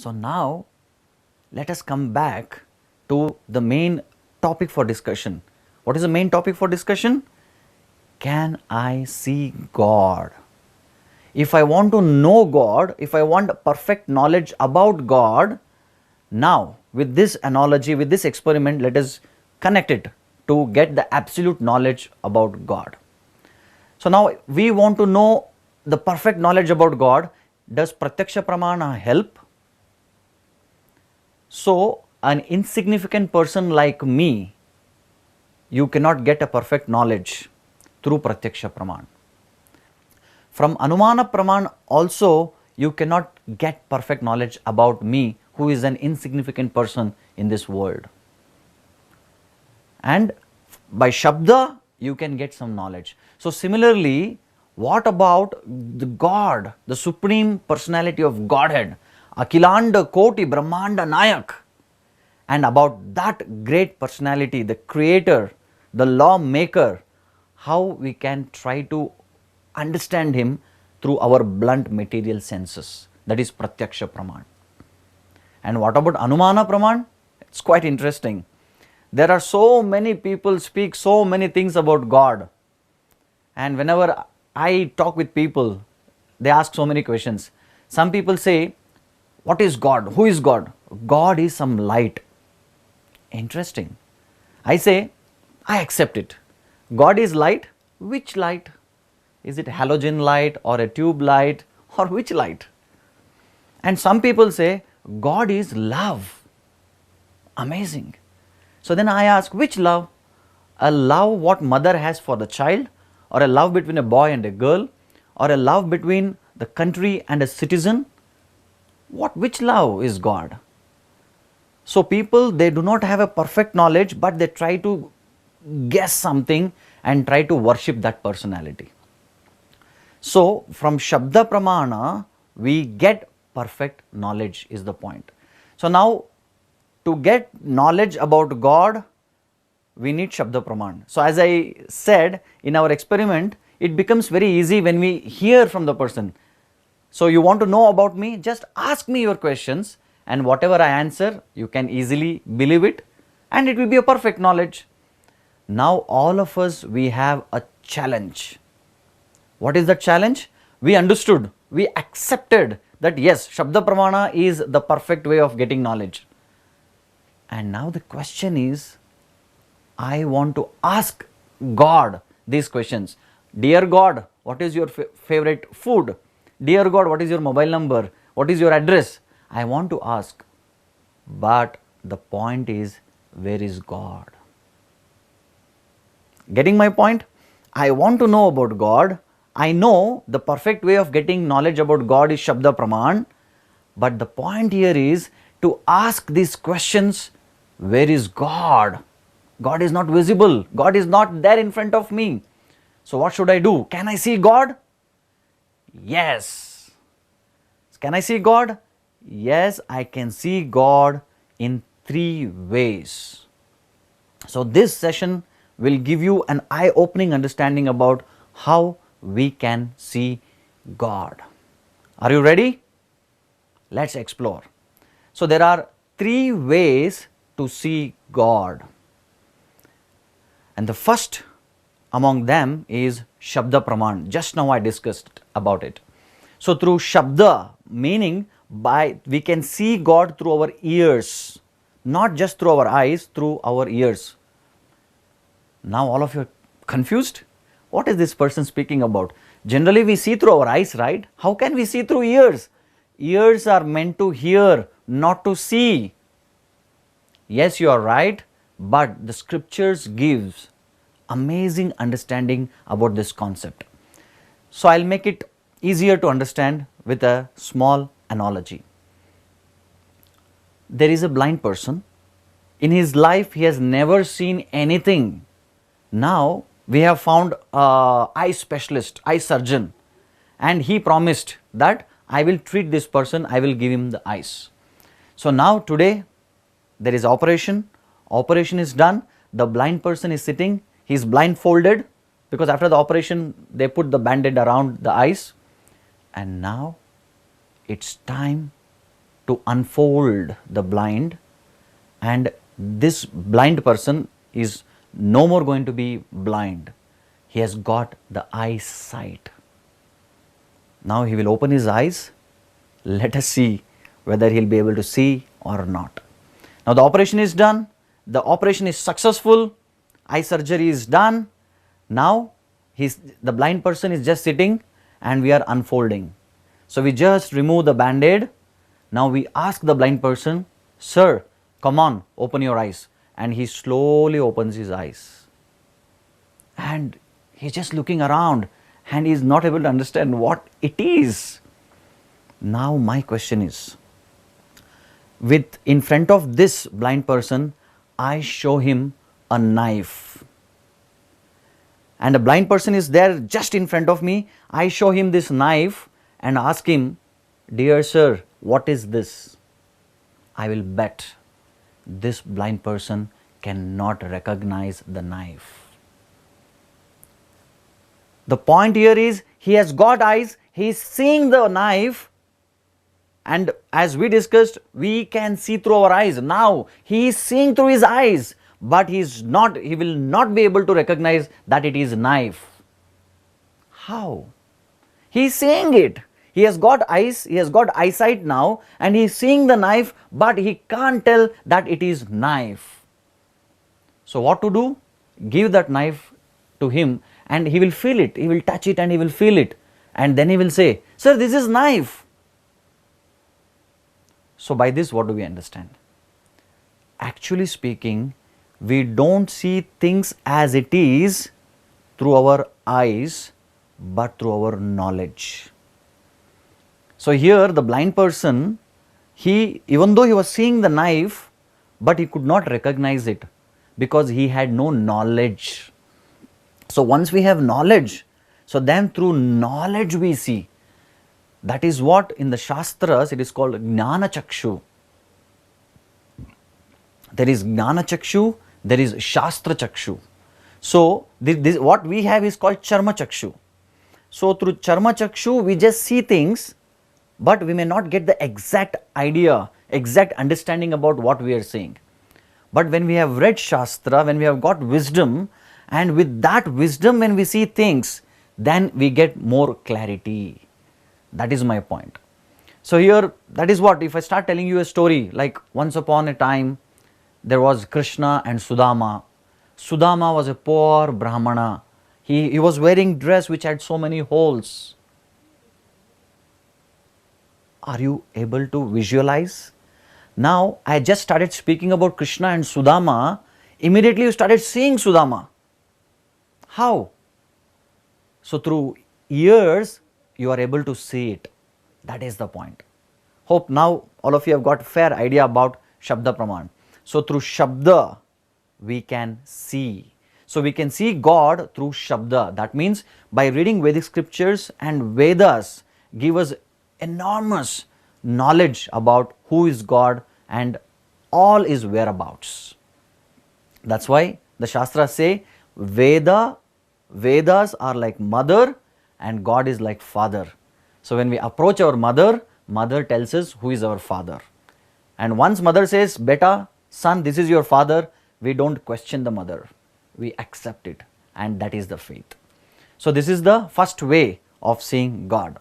So now let us come back to the main topic for discussion. What is the main topic for discussion? Can I see God? If I want to know God, if I want perfect knowledge about God, now with this analogy, with this experiment, let us connect it to get the absolute knowledge about God. So now we want to know the perfect knowledge about God. Does Pratyaksha Pramana help? So an insignificant person like me, you cannot get a perfect knowledge through Pratyaksha Praman. From Anumana Praman also you cannot get perfect knowledge about me, who is an insignificant person in this world. And by Shabda you can get some knowledge. So similarly, what about the God, the Supreme Personality of Godhead, Akhilanda Koti Brahmanda Nayak, and about that great personality, the creator, the lawmaker, how we can try to understand him through our blunt material senses, that is Pratyaksha Praman. And what about Anumana Praman? It's quite interesting. There are so many people speak so many things about God, and whenever I talk with people, they ask so many questions. Some people say, what is God? Who is God? God is some light. Interesting. I say, I accept it. God is light. Which light? Is it halogen light or a tube light or which light? And some people say, God is love. Amazing. So then I ask, which love? A love what mother has for the child, or a love between a boy and a girl, or a love between the country and a citizen? Which love is God? So people, they do not have a perfect knowledge, but they try to guess something and try to worship that personality. So from Shabda Pramana, we get perfect knowledge is the point. So now to get knowledge about God, we need Shabda Praman. So as I said in our experiment, it becomes very easy when we hear from the person. So you want to know about me, just ask me your questions, and whatever I answer, you can easily believe it, and it will be a perfect knowledge. Now all of us, we have a challenge. What is the challenge? We understood, we accepted that yes, Shabda Pramana is the perfect way of getting knowledge. And now the question is, I want to ask God these questions. Dear God, what is your favorite food? Dear God, what is your mobile number? What is your address? I want to ask. But the point is, where is God? Getting my point? I want to know about God. I know the perfect way of getting knowledge about God is Shabda Praman. But the point here is to ask these questions. Where is God? God is not visible. God is not there in front of me. So what should I do? Can I see God? Yes. Can I see God? Yes, I can see God in 3 ways. So this session will give you an eye-opening understanding about how we can see God. Are you ready? Let's explore. So there are 3 ways to see God. And the first among them is Shabda Praman. Just now I discussed about it. So through Shabda, meaning we can see God through our ears, not just through our eyes, through our ears. Now all of you are confused? What is this person speaking about? Generally we see through our eyes, right? How can we see through ears? Ears are meant to hear, not to see. Yes, you are right, but the scriptures gives amazing understanding about this concept. So I'll make it easier to understand with a small analogy. There is a blind person. In his life, he has never seen anything. Now, we have found an eye specialist, eye surgeon, and he promised that I will treat this person, I will give him the eyes. So now today, there is operation is done, the blind person is sitting, he is blindfolded because after the operation, they put the band-aid around the eyes, and now it's time to unfold the blind, and this blind person is no more going to be blind. He has got the eyesight. Now he will open his eyes. Let us see whether he will be able to see or not. Now the operation is done. The operation is successful. Eye surgery is done. Now the blind person is just sitting and we are unfolding. So we just remove the band-aid. Now we ask the blind person, "Sir, come on, open your eyes." And he slowly opens his eyes. And he is just looking around and he is not able to understand what it is. Now my question is, in front of this blind person, I show him a knife. And a blind person is there just in front of me. I show him this knife and ask him, "Dear sir, what is this?" I will bet this blind person cannot recognize the knife. The point here is, he has got eyes, he is seeing the knife, and as we discussed, we can see through our eyes. Now he is seeing through his eyes, but he will not be able to recognize that it is a knife. How? He is seeing it. He has got eyes, he has got eyesight now, and he is seeing the knife, but he can't tell that it is knife. So what to do? Give that knife to him and he will feel it, he will touch it and he will feel it, and then he will say, "Sir, this is knife." So by this, what do we understand? Actually speaking, we don't see things as it is through our eyes, but through our knowledge. So here the blind person, even though he was seeing the knife, but he could not recognize it because he had no knowledge. So once we have knowledge, so then through knowledge we see. That is what in the Shastras it is called Jnana Chakshu. There is Jnana Chakshu, there is Shastra Chakshu. So what we have is called Charma Chakshu. So through Charma Chakshu we just see things, but we may not get the exact idea, exact understanding about what we are seeing. But when we have read Shastra, when we have got wisdom, and with that wisdom when we see things, then we get more clarity. That is my point. So here, that is what, if I start telling you a story, like once upon a time, there was Krishna and Sudama. Sudama was a poor Brahmana. He was wearing dress which had so many holes. Are you able to visualize? Now, I just started speaking about Krishna and Sudama. Immediately you started seeing Sudama. How? So through ears, you are able to see it. That is the point. Hope now all of you have got a fair idea about Shabda Praman. So through Shabda, we can see. So we can see God through Shabda. That means by reading Vedic scriptures and Vedas give us enormous knowledge about who is God and all his whereabouts. That's why the Shastras say Vedas are like mother and God is like father. So when we approach our mother, mother tells us who is our father. And once mother says, "Beta, son, this is your father," we don't question the mother. We accept it, and that is the faith. So this is the first way of seeing God.